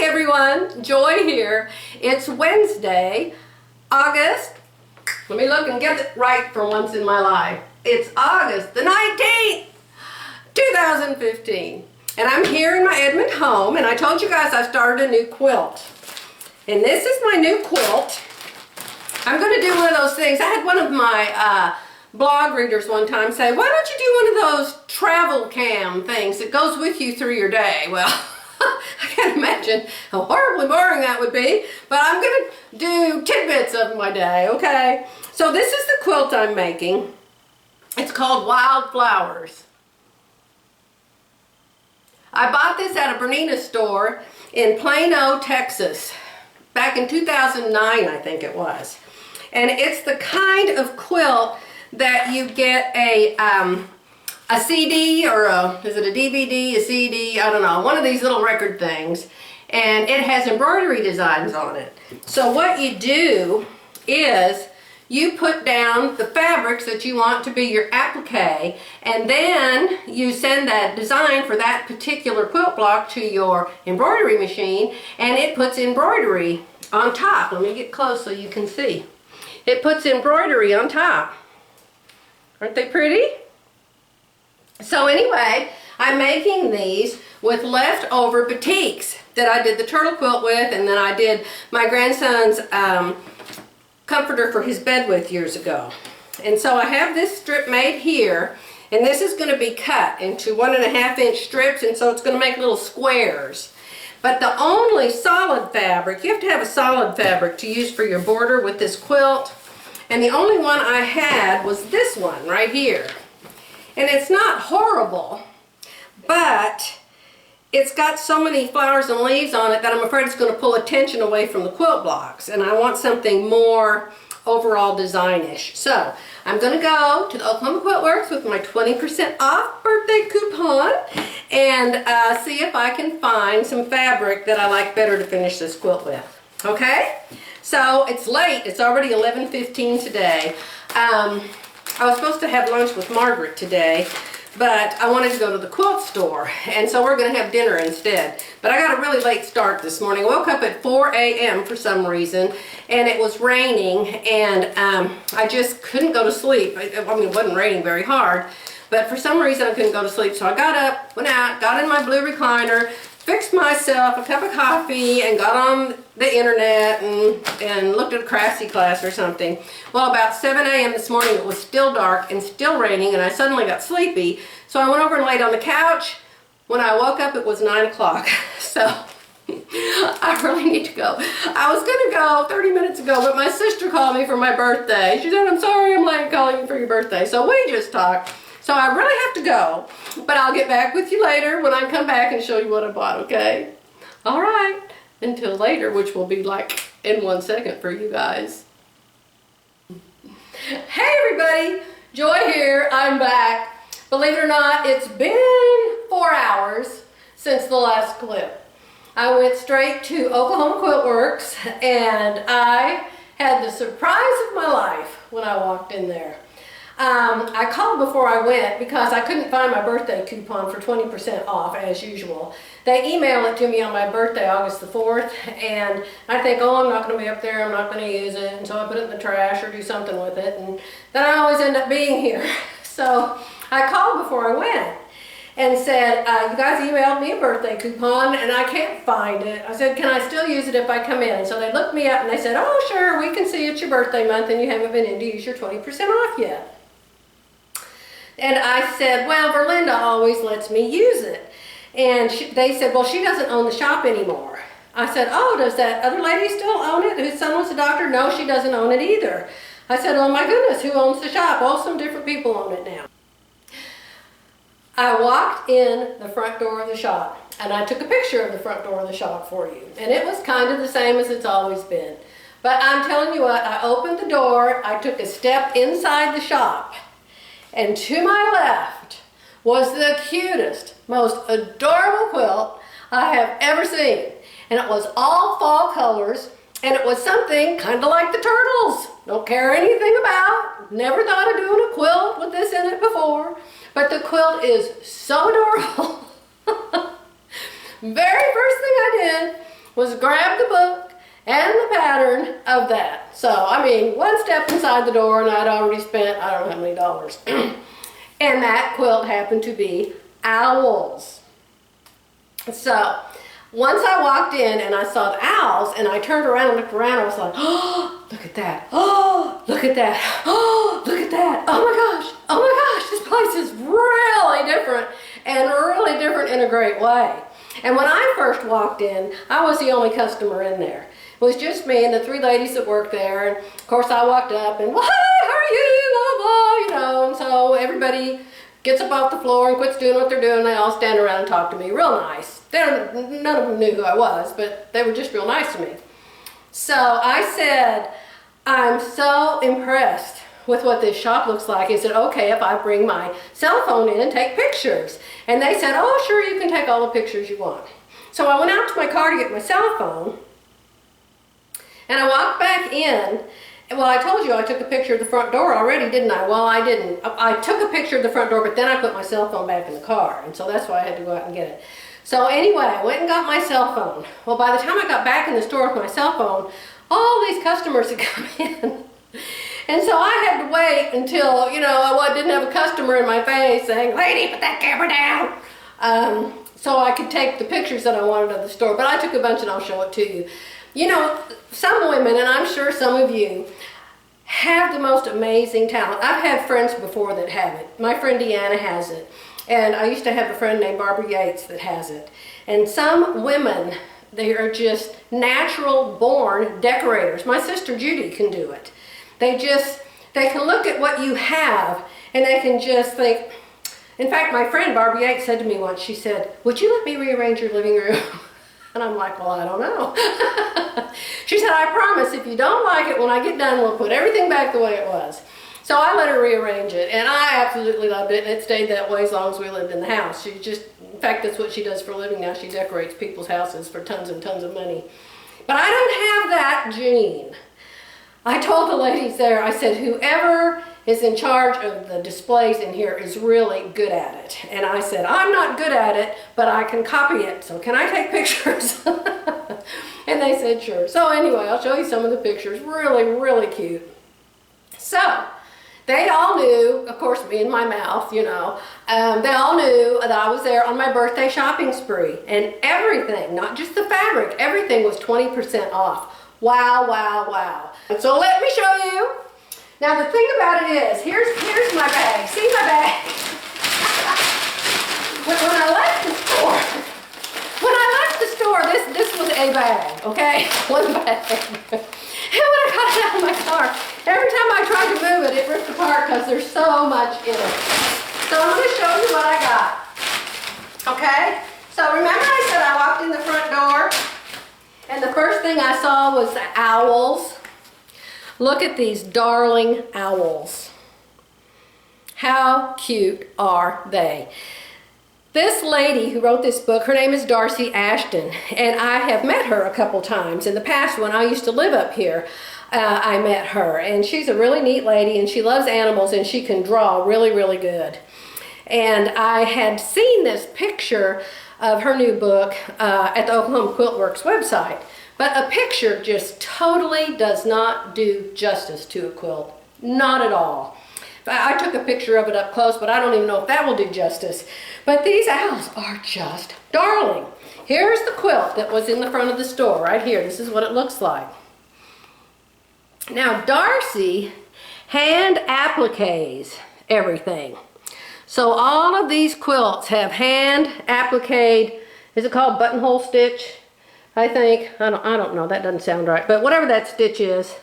Hey everyone, Joy here. It's Wednesday, August. Let me look and get it right for once in my life. It's August the 19th, 2015. And I'm here in my Edmond home, and I told you guys I started a new quilt. And this is my new quilt. I'm going to do one of those things. I had one of my blog readers one time say, why don't you do one of those travel cam things that goes with you through your day? Well, I can't imagine how horribly boring that would be, but I'm going to do tidbits of my day, okay? So this is the quilt I'm making. It's called Wildflowers. I bought this at a Bernina store in Plano, Texas, back in 2009, I think it was. And it's the kind of quilt that you get a CD or is it a DVD, a CD, I don't know, one of these little record things, and it has embroidery designs on it. So what you do is you put down the fabrics that you want to be your applique, and then you send that design for that particular quilt block to your embroidery machine, and it puts embroidery on top. Let me get close so you can see. It puts embroidery on top. Aren't they pretty? So anyway, I'm making these with leftover batiks that I did the turtle quilt with, and then I did my grandson's comforter for his bed with years ago. And so I have this strip made here, and this is going to be cut into 1.5-inch strips, and so it's going to make little squares. But the only solid fabric, you have to have a solid fabric to use for your border with this quilt, and the only one I had was this one right here. And it's not horrible, but it's got so many flowers and leaves on it that I'm afraid it's going to pull attention away from the quilt blocks, and I want something more overall design-ish. So I'm going to go to the Oklahoma Quilt Works with my 20% off birthday coupon and see if I can find some fabric that I like better to finish this quilt with. Okay? So it's late. It's already 11:15 today. I was supposed to have lunch with Margaret today, but I wanted to go to the quilt store, and so we're going to have dinner instead. But I got a really late start this morning. I woke up at 4 a.m. for some reason, and it was raining, and I just couldn't go to sleep. I mean, it wasn't raining very hard, but for some reason I couldn't go to sleep. So I got up, went out, got in my blue recliner, fixed myself a cup of coffee, and got on the internet and looked at a craftsy class or something. Well, about 7 a.m. this morning, it was still dark and still raining, and I suddenly got sleepy. So I went over and laid on the couch. When I woke up, it was 9 o'clock. So I really need to go. I was going to go 30 minutes ago, but my sister called me for my birthday. She said, I'm sorry I'm late calling you for your birthday. So we just talked. So I really have to go, but I'll get back with you later when I come back and show you what I bought, okay? All right, until later, which will be like in 1 second for you guys. Hey everybody, Joy here, I'm back. Believe it or not, it's been 4 hours since the last clip. I went straight to Oklahoma Quilt Works, and I had the surprise of my life when I walked in there. I called before I went because I couldn't find my birthday coupon for 20% off as usual. They email it to me on my birthday, August the 4th, and I think, oh, I'm not going to be up there, I'm not going to use it, and so I put it in the trash or do something with it, and then I always end up being here. So I called before I went and said, you guys emailed me a birthday coupon and I can't find it. I said, can I still use it if I come in? And so they looked me up and they said, oh, sure, we can see it's your birthday month and you haven't been in to use your 20% off yet. And I said, well, Verlinda always lets me use it. And they said, well, she doesn't own the shop anymore. I said, oh, does that other lady still own it, whose son was a doctor? No, she doesn't own it either. I said, oh my goodness, who owns the shop? Oh, some different people own it now. I walked in the front door of the shop, and I took a picture of the front door of the shop for you. And it was kind of the same as it's always been. But I'm telling you what, I opened the door, I took a step inside the shop, and to my left was the cutest, most adorable quilt I have ever seen. And it was all fall colors, and it was something kind of like the turtles. Don't care anything about, never thought of doing a quilt with this in it before. But the quilt is so adorable. Very first thing I did was grab the book and the pattern of that. So, I mean, one step inside the door and I'd already spent, I don't know how many dollars. And that quilt happened to be owls. So, once I walked in and I saw the owls and I turned around and looked around, I was like, oh, look at that. Oh, look at that. Oh, look at that. Oh my gosh. Oh my gosh. This place is really different and really different in a great way. And when I first walked in, I was the only customer in there. It was just me and the 3 ladies that worked there. And of course I walked up and, well, hi, how are you? Blah, blah, you know, and so everybody gets up off the floor and quits doing what they're doing. They all stand around and talk to me real nice. None of them knew who I was, but they were just real nice to me. So I said, I'm so impressed with what this shop looks like. Is it okay if I bring my cell phone in and take pictures? And they said, oh, sure, you can take all the pictures you want. So I went out to my car to get my cell phone, and I walked back in. Well, I told you I took a picture of the front door already, didn't I? Well, I didn't. I took a picture of the front door, but then I put my cell phone back in the car, and so that's why I had to go out and get it. So anyway, I went and got my cell phone. Well, by the time I got back in the store with my cell phone, all these customers had come in. And so I had to wait until, you know, I didn't have a customer in my face saying, lady, put that camera down. So I could take the pictures that I wanted of the store. But I took a bunch and I'll show it to you. You know, some women, and I'm sure some of you, have the most amazing talent. I've had friends before that have it. My friend Deanna has it. And I used to have a friend named Barbara Yates that has it. And some women, they are just natural born decorators. My sister Judy can do it. They can look at what you have and they can just think. In fact, my friend Barbara Yates said to me once, she said, would you let me rearrange your living room? And I'm like, well, I don't know. She said, I promise if you don't like it, when I get done, we'll put everything back the way it was. So I let her rearrange it, and I absolutely loved it, and it stayed that way as long as we lived in the house. She just, in fact, that's what she does for a living now. She decorates people's houses for tons and tons of money. But I don't have that gene. I told the ladies there, I said, whoever is in charge of the displays in here is really good at it. And I said, I'm not good at it, but I can copy it, so can I take pictures? And they said, sure. So anyway, I'll show you some of the pictures. Really, really cute. So, they all knew, of course, me and my mouth, you know, they all knew that I was there on my birthday shopping spree. And everything, not just the fabric, everything was 20% off. Wow, wow, wow. So let me show you. Now the thing about it is, here's my bag. See my bag? when I left the store, this was a bag, okay? One bag. And when I got it out of my car, every time I tried to move it, it ripped apart because there's so much in it. So I'm going to show you what I got. Okay? So remember I said I walked in the front door, and the first thing I saw was the owls. Look at these darling owls. How cute are they? This lady who wrote this book, her name is Darcy Ashton, and I have met her a couple times. In the past, when I used to live up here, I met her, and she's a really neat lady, and she loves animals, and she can draw really, really good. And I had seen this picture of her new book at the Oklahoma Quilt Works website, but a picture just totally does not do justice to a quilt. Not at all. I took a picture of it up close, but I don't even know if that will do justice. But these owls are just darling. Here's the quilt that was in the front of the store right here. This is what it looks like. Now Darcy hand appliques everything. So all of these quilts have hand appliqued, is it called buttonhole stitch? I think, I don't know, that doesn't sound right, but whatever that stitch is,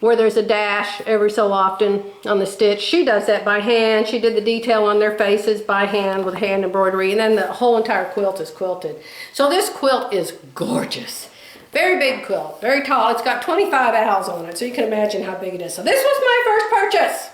where there's a dash every so often on the stitch. She does that by hand. She did the detail on their faces by hand with hand embroidery, and then the whole entire quilt is quilted. So this quilt is gorgeous. Very big quilt, very tall. It's got 25 owls on it, so you can imagine how big it is. So this was my first purchase.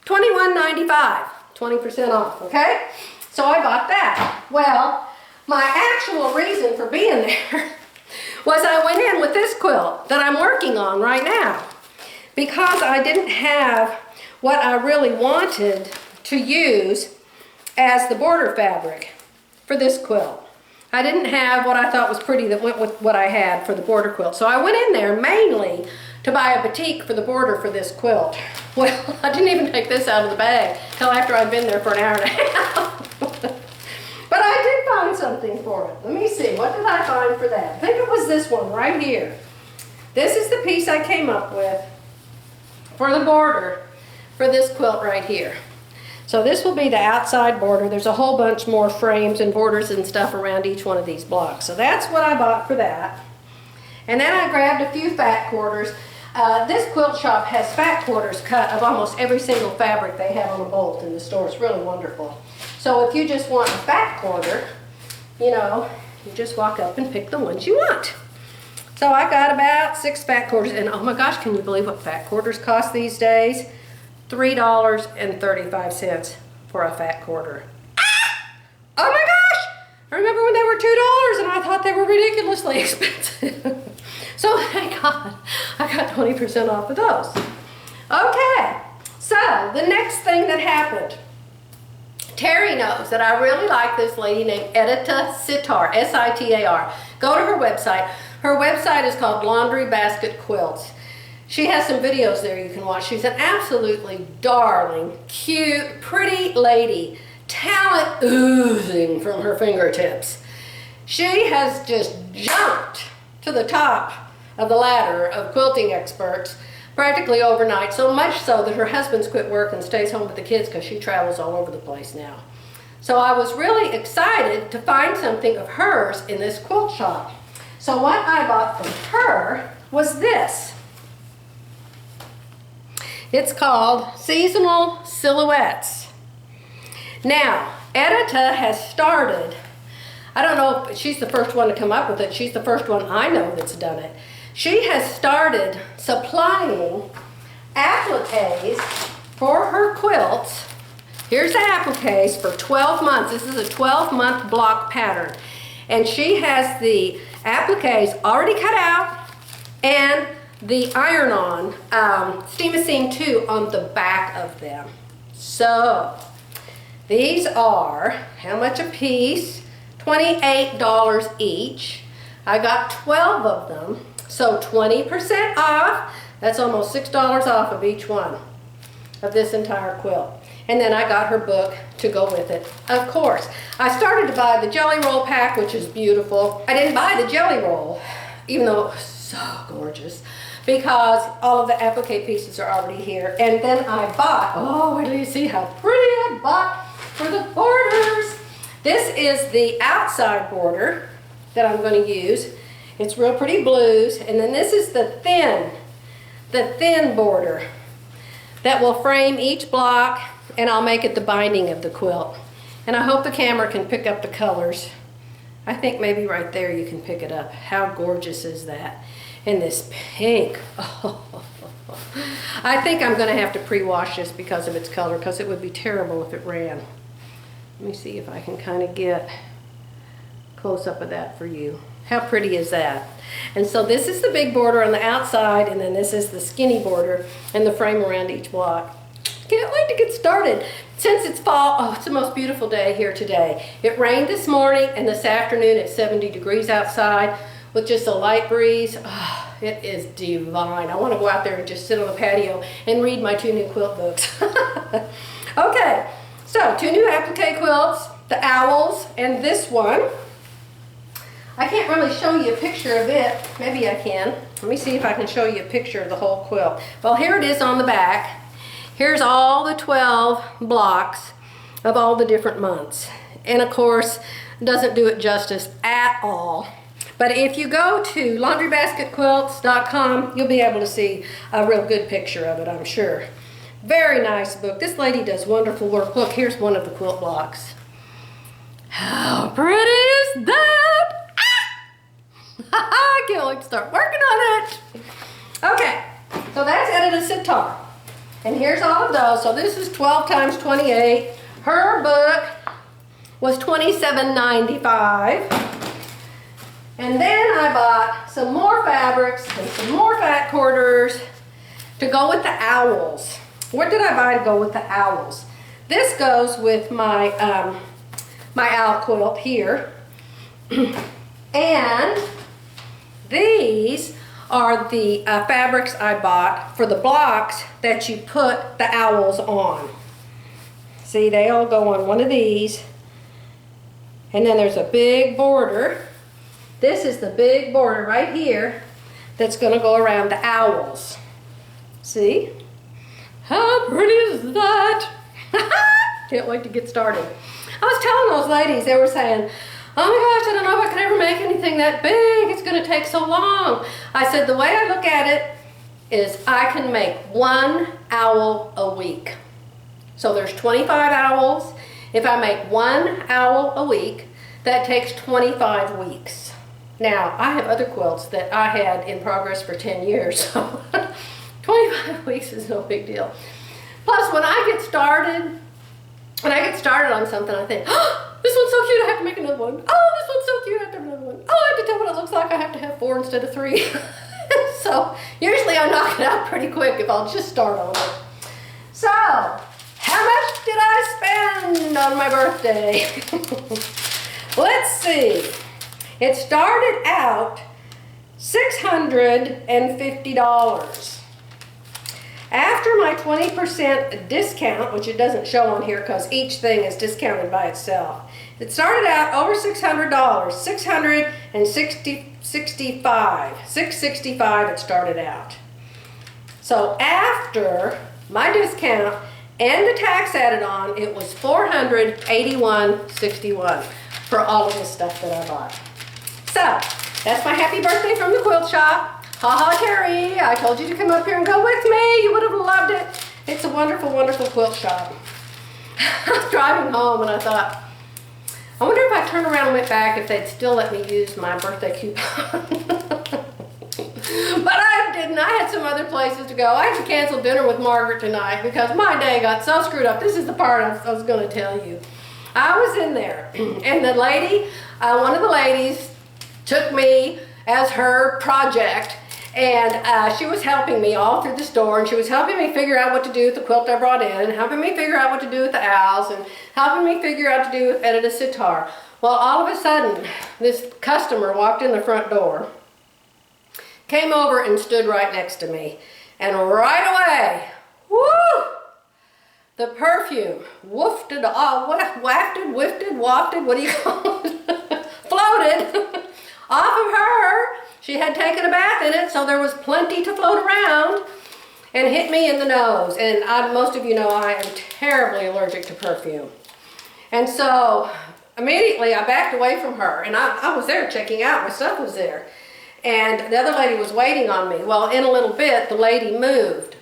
$21.95, 20% off, okay? So I bought that. Well, my actual reason for being there was I went in with this quilt that I'm working on right now, because I didn't have what I really wanted to use as the border fabric for this quilt. I didn't have what I thought was pretty that went with what I had for the border quilt. So I went in there mainly to buy a batik for the border for this quilt. Well, I didn't even take this out of the bag till after I'd been there for an hour and a half. But I did find something for it. Let me see, what did I find for that? I think it was this one right here. This is the piece I came up with for the border for this quilt right here. So this will be the outside border. There's a whole bunch more frames and borders and stuff around each one of these blocks. So that's what I bought for that. And then I grabbed a few fat quarters. This quilt shop has fat quarters cut of almost every single fabric they have on a bolt in the store. It's really wonderful. So if you just want a fat quarter, you know, you just walk up and pick the ones you want. So I got about 6 fat quarters, and oh my gosh, can you believe what fat quarters cost these days? $3.35 for a fat quarter. Ah! Oh my gosh! I remember when they were $2 and I thought they were ridiculously expensive. So thank God I got 20% off of those. Okay, so the next thing that happened. Terry knows that I really like this lady named Edita Sitar, S-I-T-A-R. Go to her website. Her website is called Laundry Basket Quilts. She has some videos there you can watch. She's an absolutely darling, cute, pretty lady. Talent oozing from her fingertips. She has just jumped to the top of the ladder of quilting experts practically overnight, so much so that her husband's quit work and stays home with the kids because she travels all over the place now. So I was really excited to find something of hers in this quilt shop. So what I bought from her was this. It's called Seasonal Silhouettes. Now, Edita has started, I don't know if she's the first one to come up with it, she's the first one I know that's done it. She has started supplying appliques for her quilts. Here's the appliques for 12 months. This is a 12-month block pattern. And she has the appliques already cut out and the iron-on Steam-A-Seam 2 on the back of them. So, these are, how much a piece? $28 each. I got 12 of them. So 20% off, that's almost $6 off of each one of this entire quilt. And then I got her book to go with it. Of course, I started to buy the jelly roll pack, which is beautiful. I didn't buy the jelly roll, even though it was so gorgeous, because all of the applique pieces are already here. And then I bought, oh, wait till you see how pretty I bought for the borders. This is the outside border that I'm going to use. It's real pretty blues, and then this is the thin border that will frame each block, and I'll make it the binding of the quilt. And I hope the camera can pick up the colors. I think maybe right there you can pick it up. How gorgeous is that? And this pink. Oh, I think I'm going to have to pre-wash this because of its color, because it would be terrible if it ran. Let me see if I can kind of get close up of that for you. How pretty is that? And so this is the big border on the outside, and then this is the skinny border and the frame around each block. Can't wait to get started. Since it's fall, oh, it's the most beautiful day here today. It rained this morning, and this afternoon it's 70 degrees outside with just a light breeze. Oh, it is divine. I want to go out there and just sit on the patio and read my 2 new quilt books. Okay, so 2 new applique quilts, the owls, and this one. I can't really show you a picture of it. Maybe I can. Let me see if I can show you a picture of the whole quilt. Well, here it is on the back. Here's all the 12 blocks of all the different months. And of course, it doesn't do it justice at all. But if you go to laundrybasketquilts.com, you'll be able to see a real good picture of it, I'm sure. Very nice book. This lady does wonderful work. Look, here's one of the quilt blocks. How pretty is that? I can't wait to start working on it. Okay, so that's Edita Sitar. And here's all of those. So this is 12 times 28. Her book was $27.95. And then I bought some more fabrics and some more fat quarters to go with the owls. What did I buy to go with the owls? This goes with my my owl quilt here. And these are the fabrics I bought for the blocks that you put the owls on. See, they all go on one of these. And then there's a big border. This is the big border right here that's going to go around the owls. See? How pretty is that? Can't wait to get started. I was telling those ladies, they were saying, oh my gosh, I don't know if I could ever make anything that big. It's going to take so long. I said, the way I look at it is I can make 1 owl a week. So there's 25 owls. If I make 1 owl a week, that takes 25 weeks. Now, I have other quilts that I had in progress for 10 years, so 25 weeks is no big deal. Plus, when I get started on something, I think, oh, this one's so cute, I have to make another one. Oh, this one's so cute, I have to have another one. Oh, I have to tell what it looks like, I have to have 4 instead of 3. So, usually I knock it out pretty quick if I'll just start on it. So, how much did I spend on my birthday? Let's see. It started out $650. After my 20% discount, which it doesn't show on here because each thing is discounted by itself, it started out over $600, $665 it started out. So after my discount and the tax added on, it was $481.61 for all of the stuff that I bought. So, that's my happy birthday from the quilt shop. Ha ha, Terry, I told you to come up here and go with me. You would have loved it. It's a wonderful, wonderful quilt shop. I was driving home and I thought, I wonder if I turned around and went back if they'd still let me use my birthday coupon. But I didn't. I had some other places to go. I had to cancel dinner with Margaret tonight because my day got so screwed up. This is the part I was going to tell you. I was in there and the lady, one of the ladies, took me as her project, and she was helping me all through the store, and she was helping me figure out what to do with the quilt I brought in, and helping me figure out what to do with the owls, and helping me figure out to do with edit a sitar. Well, all of a sudden, this customer walked in the front door, came over and stood right next to me, and right away, woo! The perfume wafted, wafted, what do you call it? Floated off of her. She had taken a bath in it, so there was plenty to float around, and hit me in the nose. And most of you know I am terribly allergic to perfume. And so immediately I backed away from her, and I was there checking out, my stuff was there. And the other lady was waiting on me. Well, in a little bit, the lady moved.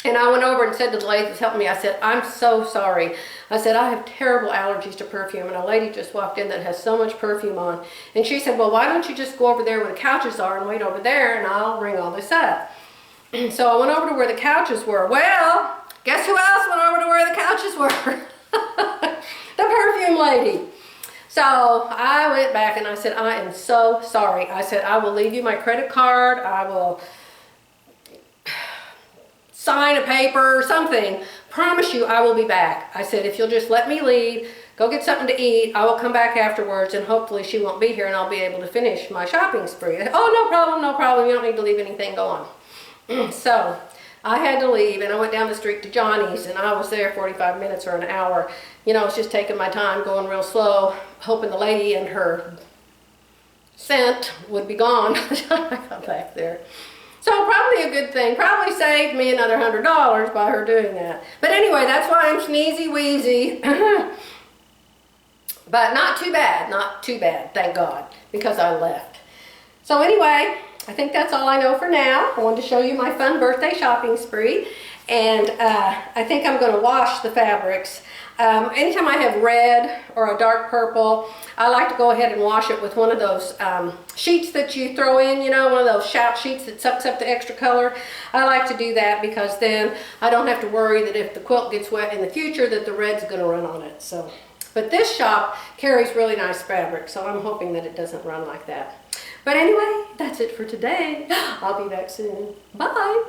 And I went over and said to the lady that's helping me, I said, I'm so sorry. I said, I have terrible allergies to perfume. And a lady just walked in that has so much perfume on. And she said, well, why don't you just go over there where the couches are and wait over there and I'll ring all this up. So I went over to where the couches were. Well, guess who else went over to where the couches were? The perfume lady. So I went back and I said, I am so sorry. I said, I will leave you my credit card. I will sign a paper or something. Promise you I will be back. I said, if you'll just let me leave, go get something to eat, I will come back afterwards and hopefully she won't be here and I'll be able to finish my shopping spree. Oh, no problem, no problem. You don't need to leave anything, go on. So I had to leave and I went down the street to Johnny's and I was there 45 minutes or an hour. You know, I was just taking my time, going real slow, hoping the lady and her scent would be gone by the time I got back there. So probably a good thing. Probably saved me another $100 by her doing that. But anyway, that's why I'm sneezy wheezy. But not too bad, thank God, because I left. So anyway, I think that's all I know for now. I wanted to show you my fun birthday shopping spree. And I think I'm going to wash the fabrics. Anytime I have red or a dark purple, I like to go ahead and wash it with one of those sheets that you throw in, you know, one of those shout sheets that sucks up the extra color. I like to do that because then I don't have to worry that if the quilt gets wet in the future that the red's going to run on it. So, but this shop carries really nice fabric, so I'm hoping that it doesn't run like that. But anyway, that's it for today. I'll be back soon. Bye!